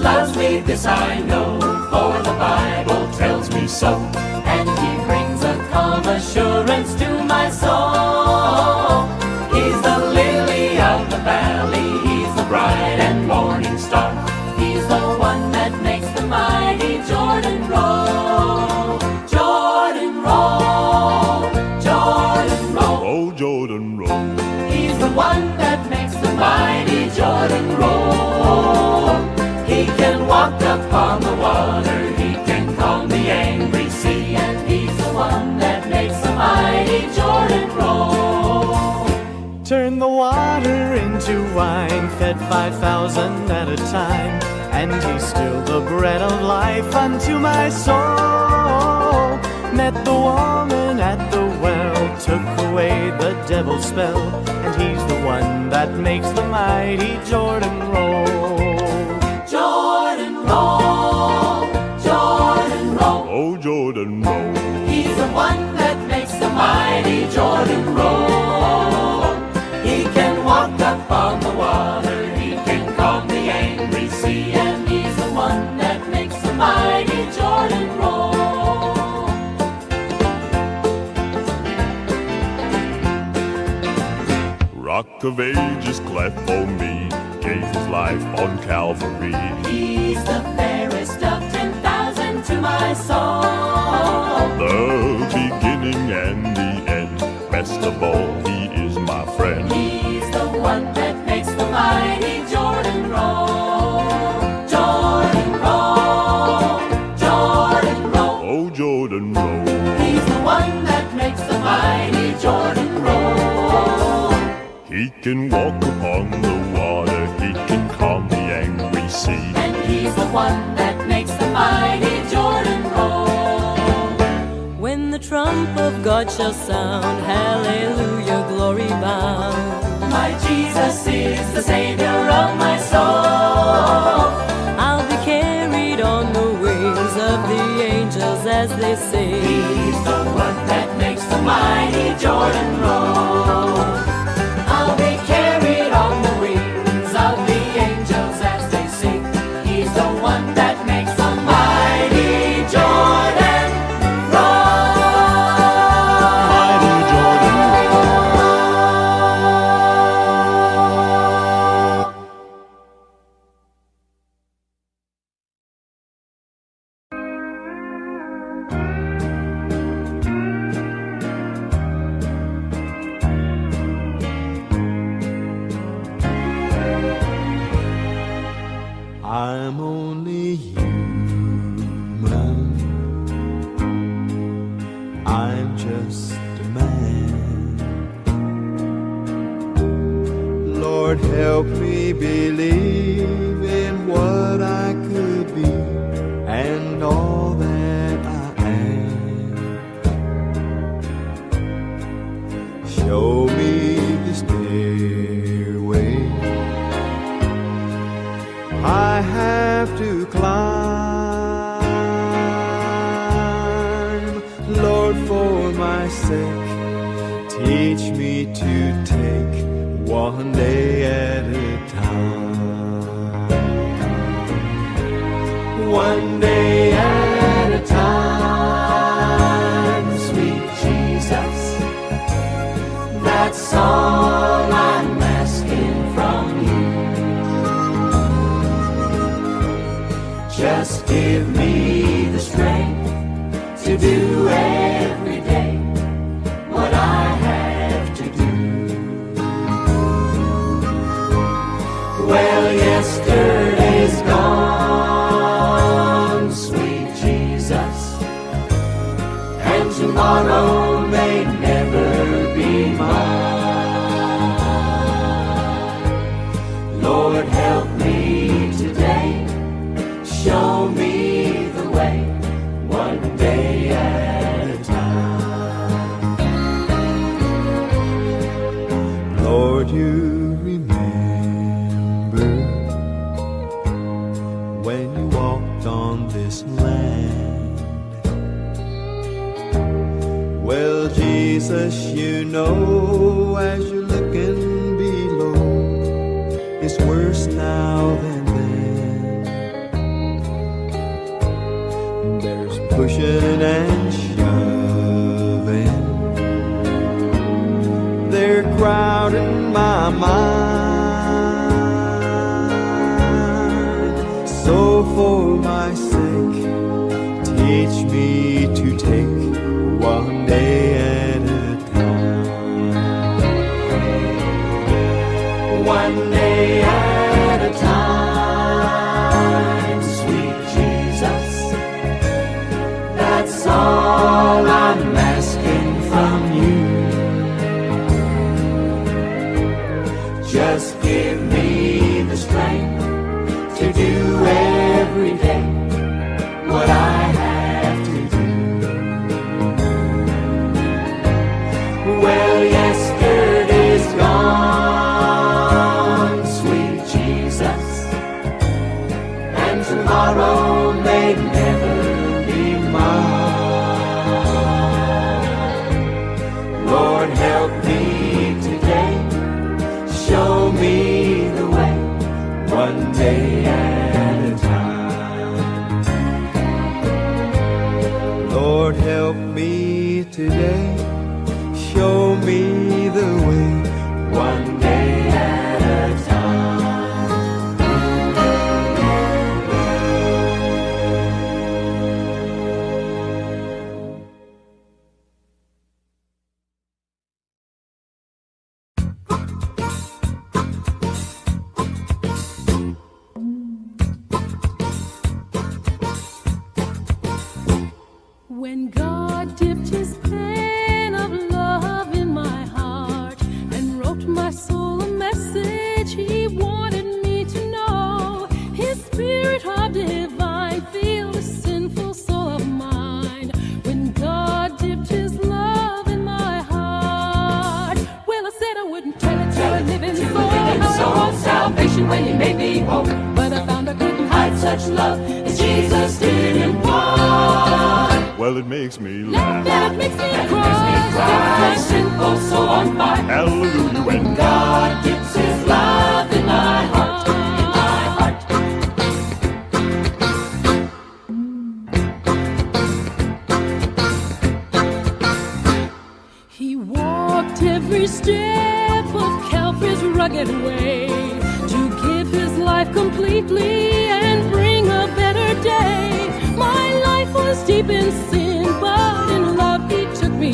loves me, this I know, for the Bible tells me so. And he brings a calm assurance to my soul. He's the lily of the valley, he's the bright and morning star. He's the one that makes the mighty Jordan roll. Jordan roll, Jordan roll. Oh, Jordan roll. He's the one that makes the mighty Jordan roll. He can walk upon the water, he can calm the angry sea, and he's the one that makes the mighty Jordan roll. Turn the water into wine, fed 5,000 at a time, and he stilled the bread of life unto my soul. Met the woman at the well, took away the devil's spell, and he's the one that makes the mighty Jordan roll. Jordan roll, Jordan roll. Oh, Jordan roll. He's the one that makes the mighty Jordan roll. He can walk upon the water, he can calm the angry sea, and he's the one that makes the mighty Jordan roll. Rock of Ages cleft for me, gave his life on Calvary. He's the fairest of 10,000 to my soul. The beginning and the end, best of all, he is my friend. He's the one that makes the mighty Jordan roll. Jordan roll, Jordan roll. Oh, Jordan roll. He's the one that makes the mighty Jordan roll. He can walk upon the water, he can calm the angry sea. And he's the one that makes the mighty Jordan roll. When the trump of God shall sound, hallelujah, glory bound. My Jesus is the Savior of my soul. I'll be carried on the wings of the angels as they sing. He's the one that makes the mighty Jordan roll. I'll be carried on the wings of the angels as they sing. He's the one that makes the mighty Jordan roll. Mighty Jordan I'm only human. I'm just a man. Lord, help me believe in what I could be and all that I am. Show me the stairway I have to climb. Lord, for my sake, teach me to take one day at a time. One day at a time, sweet Jesus. That's all I'm asking from you. Just give me the strength to do every day what I have to do. Well, yesterday's gone, sweet Jesus, and tomorrow may never be mine. Lord, help me today. Show me the way, one day at a time. Lord, you remember when you walked on this land. Well, Jesus, you know, as you're looking below, it's worse now than then. pushing and shoving, they're crowding my mind. So for my sake, teach me to take one day at a time. One day at a time, sweet Jesus. That's all I'm asking from you. Just give me the strength to do every day what I have to do. Well, yesterday's gone, sweet Jesus, and tomorrow may never be mine. Lord, help me today, show me the way, one day at a time. Lord, help me today, show me the way, One day at a time. When God dipped his pen of love in my heart and wrote my soul a message he wanted me to know, his spirit of divine filled the sinful soul of mine. When God dipped his love in my heart, well, I said I wouldn't tell it to a living soul how I want salvation when he made me whole, but I found I couldn't hide such love as Jesus did impart. Well, it makes me laugh. That makes me cry. My sinful soul on fire. Hallelujah, when God dips his love in my heart, in my heart. He walked every step of Calvary's rugged way to give his life completely and bring a better day. My life was deep in sin, but in love he took me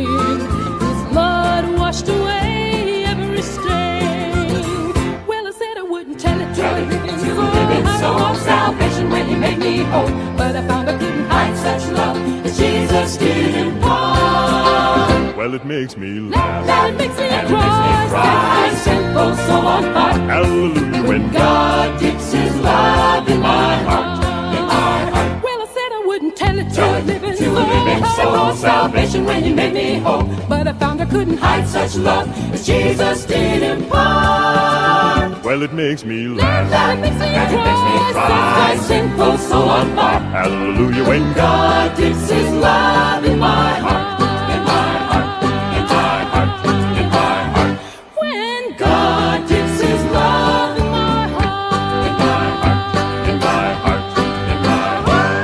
in. His blood washed away every stain. Well, I said I wouldn't tell it to a living soul of salvation when he made me whole, but I found I couldn't hide such love as Jesus did impart. well, it makes me laugh. That makes me And it makes me cry, my sinful soul on fire. Hallelujah, when God dips his love in my heart, in my heart. Well, I said I wouldn't tell it to a living To a living soul, salvation when he made me whole, but I found I couldn't hide such love as Jesus did impart. well, it makes me laugh. That makes me And it makes me cry, sinful soul on fire. Hallelujah, when God dips his love in my heart, in my heart, in my heart, in my heart. When God dips his love in my heart, in my heart, in my heart, in my heart.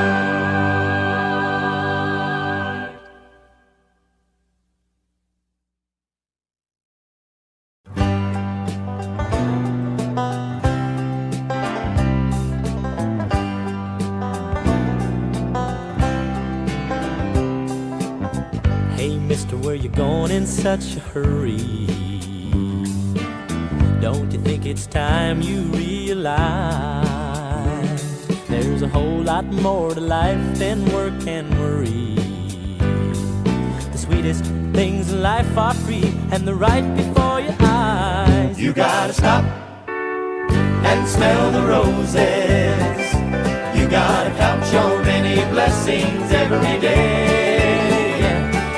Hey, mister, where you going in such a hurry? Don't you think it's time you realize there's a whole lot more to life than work and worry? The sweetest things in life are free, and they're right before your eyes. You gotta stop and smell the roses. You gotta count your many blessings every day.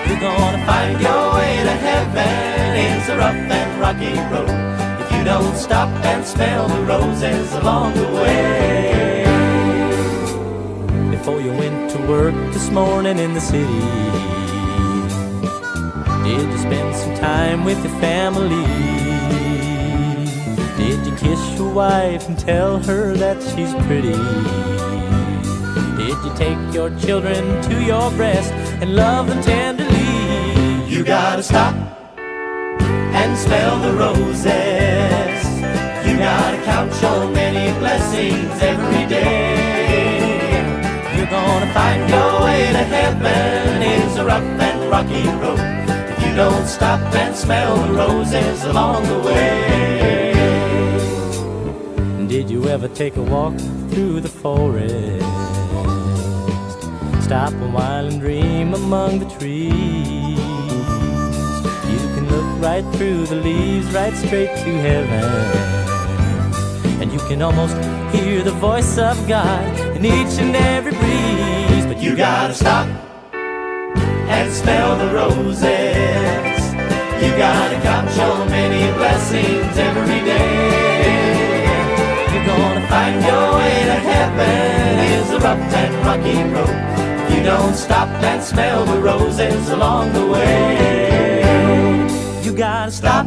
You're gonna Find your way to heaven. It's a rough and rocky road if you don't stop and smell the roses along the way. before you went to work this morning in the city, did you spend some time with your family? Did you kiss your wife and tell her that she's pretty? Did you take your children to your breast and love them tenderly. You gotta stop and smell the roses. You gotta count your many blessings every day. You're gonna Find your way to heaven is a rough and rocky road if you don't stop and smell the roses along the way. Did you ever take a walk through the forest? Stop a while and dream among the trees. You can look right through the leaves, right straight to heaven. And you can almost hear the voice of God in each and every breeze. But You gotta stop and smell the roses. You gotta count your many blessings every day. you're gonna Find your way to heaven is a rough and rocky road if you don't stop and smell the roses along the way. You gotta Stop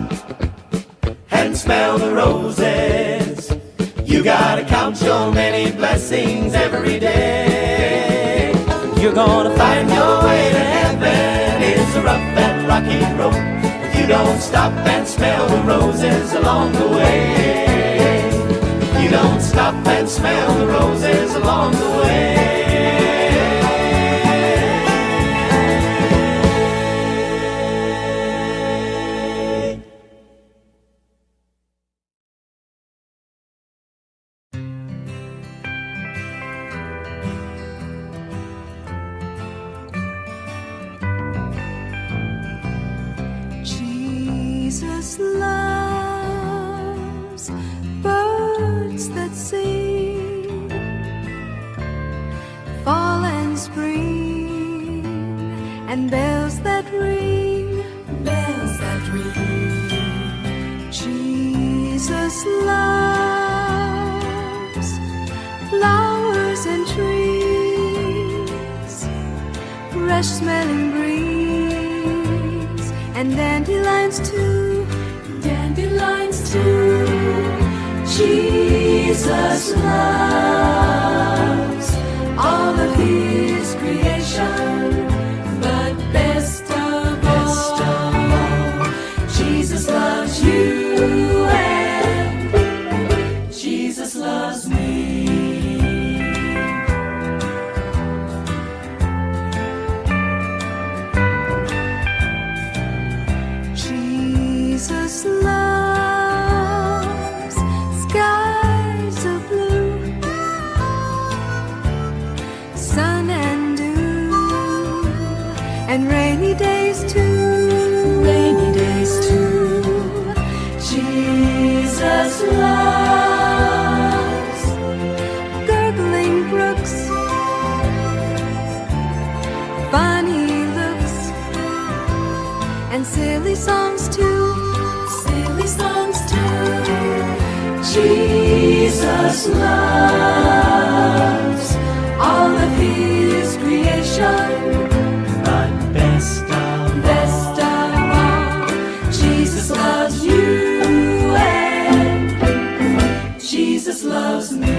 and smell the roses. You gotta count your many blessings every day. You're gonna Find your way to heaven is a rough and rocky road if you don't stop and smell the roses along the way. If you don't stop and smell the roses along the way. Jesus loves birds that sing, fall and spring, and bells that ring, bells that ring. Jesus loves flowers and trees, fresh smelling breeze, and dandelions too, dandelions too. Jesus loves all of his creation, but best of all, Jesus loves you and Jesus loves me. Jesus loves skies of blue, sun and dew, and rainy days too, rainy days too. Jesus loves gurgling brooks, funny looks, and silly songs too, silly songs too. Jesus loves all of his creation, But best of all, Jesus loves you and Jesus loves me.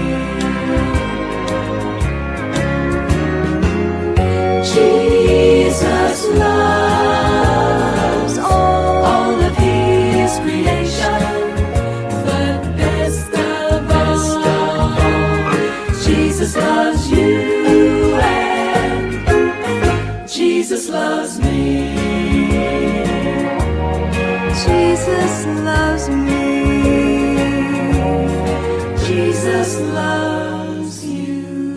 Jesus loves all of his creation, but best of all, Jesus loves you and Jesus loves me. Jesus loves me. Jesus loves you.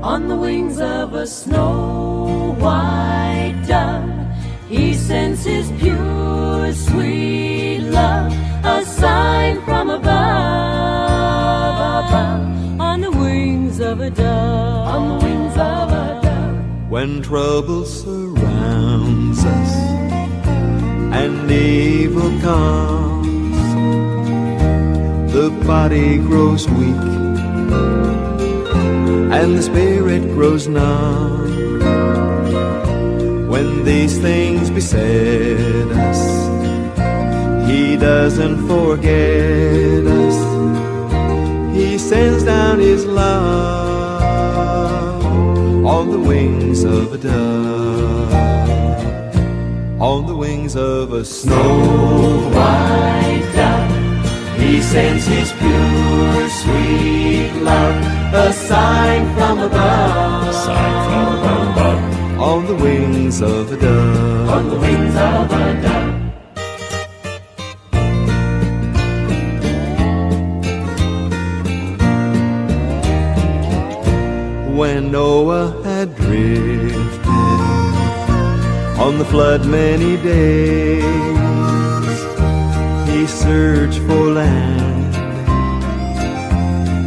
On the wings of a snow white dove, he sends his pure sweet love, a sign from above. On the wings of a dove, on the wings of a dove. When trouble surrounds us and evil comes, the body grows weak and the spirit grows numb. When these things beset us, He doesn't forget us. He sends down His love on the wings of a dove, on the wings of a snow white dove. He sends His pure, sweet love, a sign from above, on the wings of a dove, on the wings of a dove. When Noah had drifted on the flood many days, he searched for land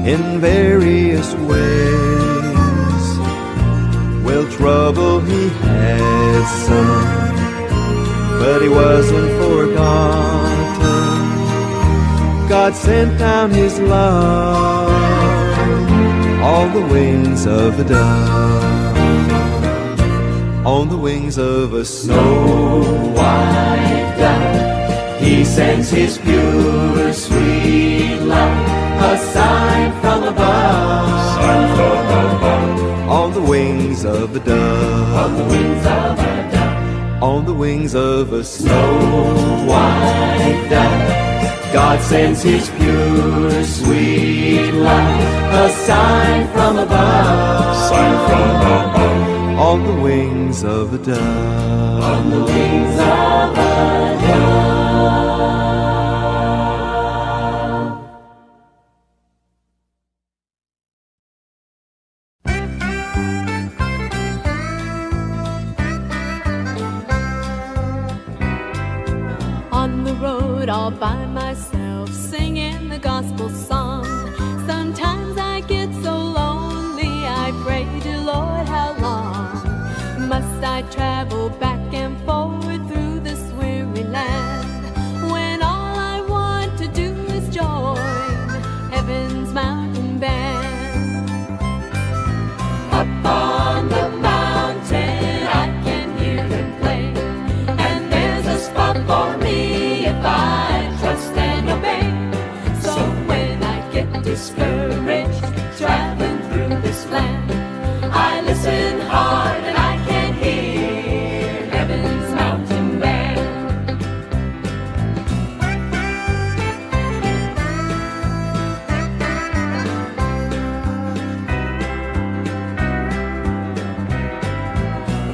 in various ways. Well, trouble he had some, but he wasn't forgotten. God sent down His love on the wings of a dove, on the wings of a snow white dove. He sends His pure, sweet love, a sign from above, on the wings of a dove, on the wings of a dove, on the wings of a snow white dove. God sends His pure, sweet love, a sign from above, on the wings of a dove, on the wings of a dove. On the road all by myself, singing the gospel song. Sometimes I get so lonely, I pray to Lord, how long must I travel back and forward through this weary land, when all I want to do is join heaven's mountain band. Up on the mountain I can hear them play, and there's a spot for me if I trust and obey. So when I get discouraged traveling through this land, I listen hard and I can hear heaven's mountain band.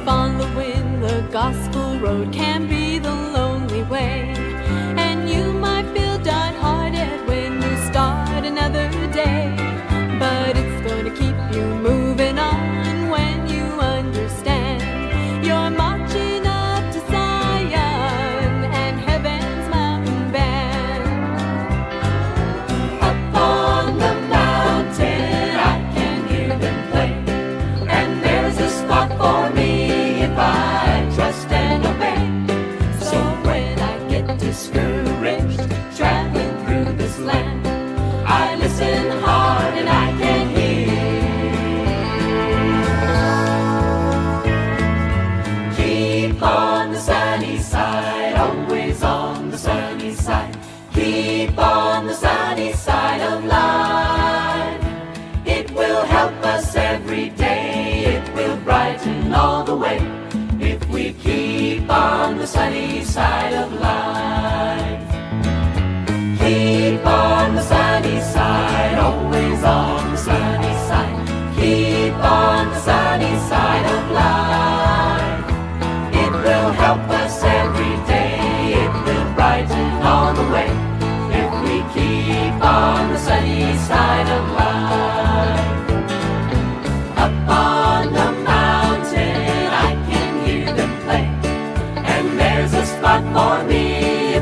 Following the gospel road can be the lonely way, and you might feel downhearted when you start another day. But it's gonna keep you moving on when you understand you're marching up to Zion and heaven's mountain band. Up on the mountain I can hear them play, and there's a spot for me if I trust and obey. So when I get discouraged traveling through this land, I listen hard and I can hear. Keep on the sunny side, always on the sunny side. Keep on the sunny side of life. It will help us every day, it will brighten all the way, if we keep on the sunny side of life. Keep on the sunny side, always on the sunny side. Keep on the sunny side of life. It will help us every day, it will brighten all the way, if we keep on the sunny side of life. Up on the mountain I can hear them play, and there's a spot for me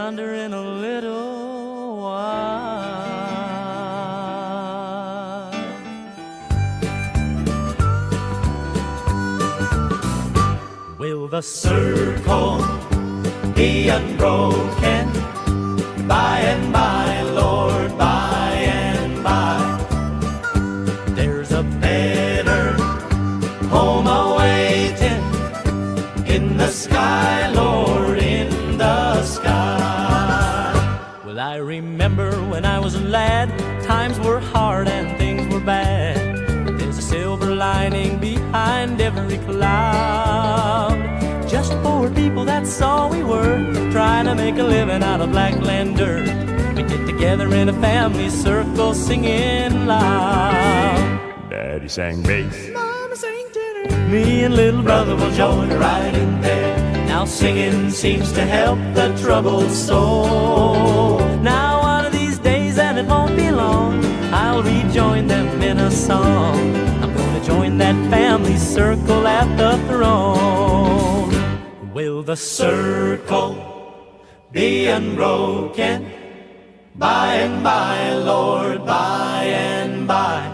yonder in a little while. Will the circle be unbroken by and by, Lord, by and by? There's a better home awaiting in the sky, Lord, in the sky. Well, I remember when I was a lad, times were hard and things were bad, but there's a silver lining behind every cloud. Just poor people, that's all we were, trying to make a living out of black land dirt. We get together in a family circle singing loud. Daddy sang bass, Mama sang tenor, me and little brother will join right in there. Now singing seems to help the troubled soul. Now one of these days, and it won't be long, I'll rejoin them in a song. I'm gonna join that family circle at the throne. Will the circle be unbroken by and by, Lord, by and by?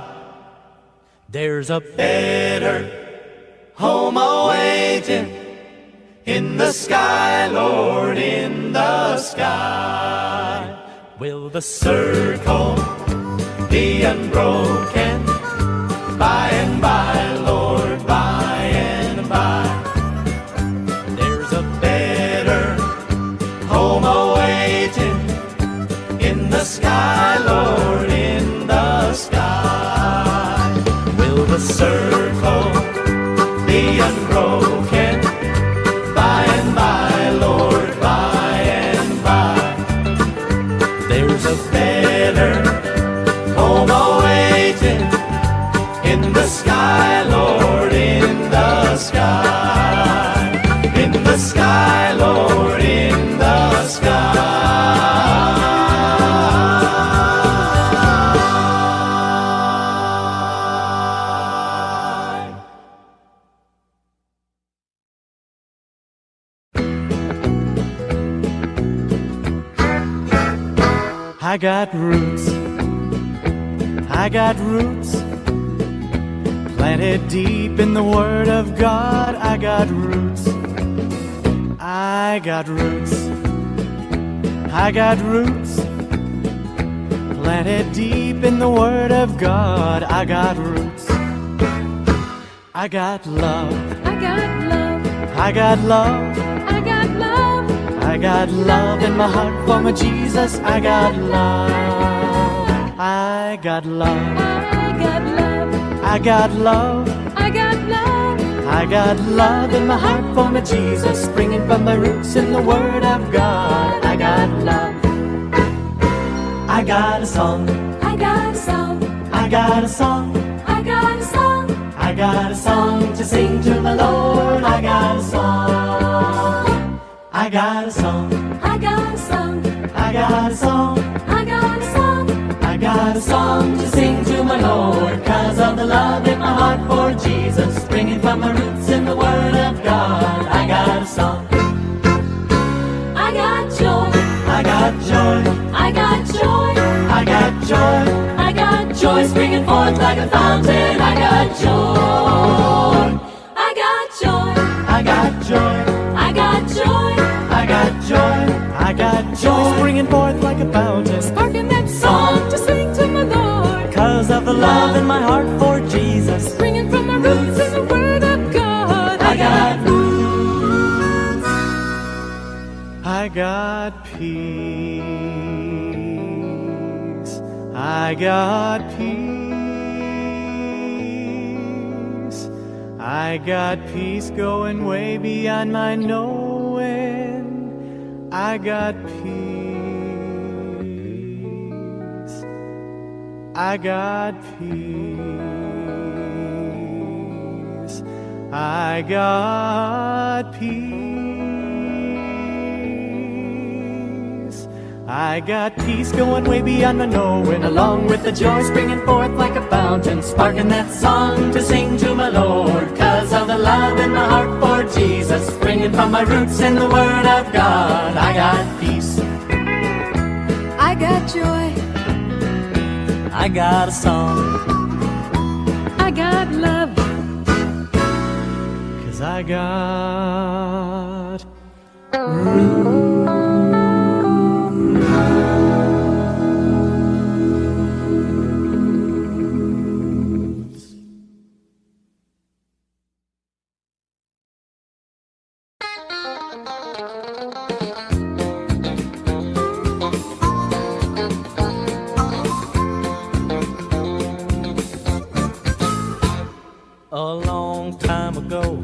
There's a better home awaiting in the sky, Lord, in the sky. Will the circle be unbroken by and by, Lord, by and by? There's a better home awaiting in the sky, Lord, in the sky. Will the circle be unbroken by and by, Lord, by and by? There's a better home awaiting in the sky, Lord, in the sky. In the sky, Lord, in the sky. I got roots, planted deep in the Word of God. I got roots, I got roots, planted deep in the Word of God. I got roots, I got love, I got love, I got love, I got love, I got love in my heart for my Jesus. I got love, I got love, I got love, I got love, I got love, I got love in my heart for my Jesus, springing from my roots in the Word of God. I got love, I got a song, I got a song, I got a song, I got a song, I got a song to sing to the Lord. I got a song, I got a song, I got a song, I got a song, I got a song, I got a song to sing to my Lord, 'cause of the love in my heart for Jesus, springing from my roots in the Word of God. I got a song, I got joy, I got joy, I got joy, I got joy, I got joy springing forth like a fountain. I got joy, I got joy, I got joy, I got joy, I got joy, I got joy springing forth like a fountain, sparking that song to sing to my Lord, 'cause of the love in my heart for Jesus. springing from my roots in the Word of God. I got roots, I got peace, I got peace, I got peace going way beyond my knowing. I got peace, I got peace, I got peace, I got peace going way beyond my knowing, along with the joy springing forth like a fountain, sparking that song to sing to my Lord, 'cause of the love in my heart for Jesus, springing from my roots in the Word of God. I got peace, joy. I got a song, I got love. 'Cause I got a long time ago.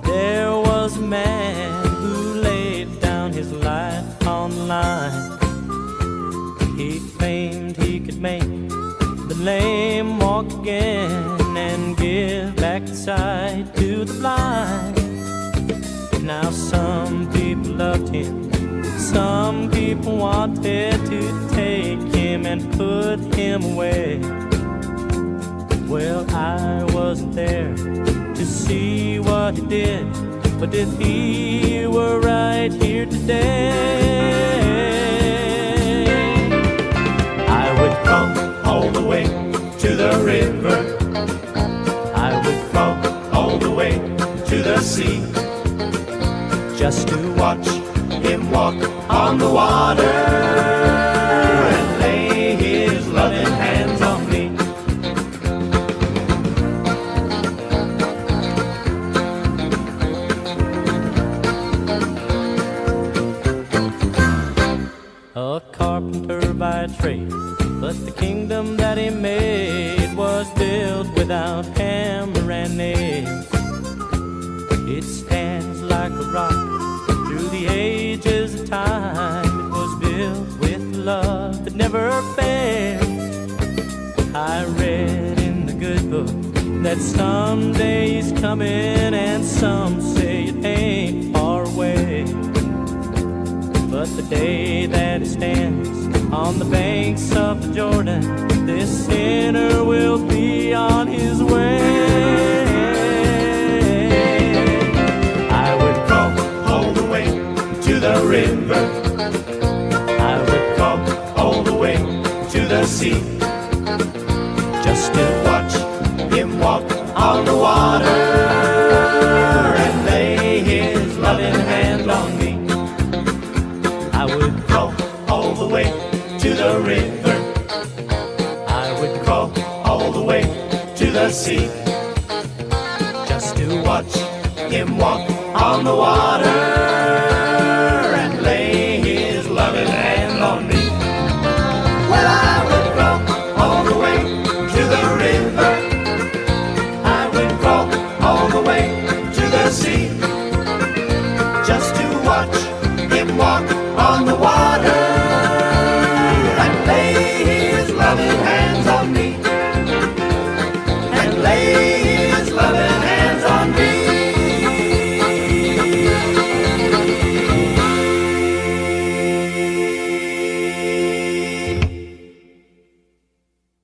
There was a man who laid down his life on the line. He claimed he could make the lame walk again and give back the sight to the blind. Now some people loved him, some people wanted to take him and put him away. Well, I wasn't there to see what he did, but if he were right here today, I would come all the way to the river, I would come all the way to the sea, just to watch him walk on the water and lay his loving hands on me. A carpenter by trade, but the kingdom that he made was built without hammer and nails. It stands like a rock through the ages of time. It was built with love that never fails. I read in the good book that someday he's coming, and some say it ain't far away. But the day that he stands on the banks of the Jordan, this sinner will be on his way. I would come all the way to the river, I would come all the way to the sea, just to watch him walk on the water and lay his loving hand on me. I would go all the way to the river, I would go all the way to the sea, just to watch him walk on the water and lay his loving hand on me. Well,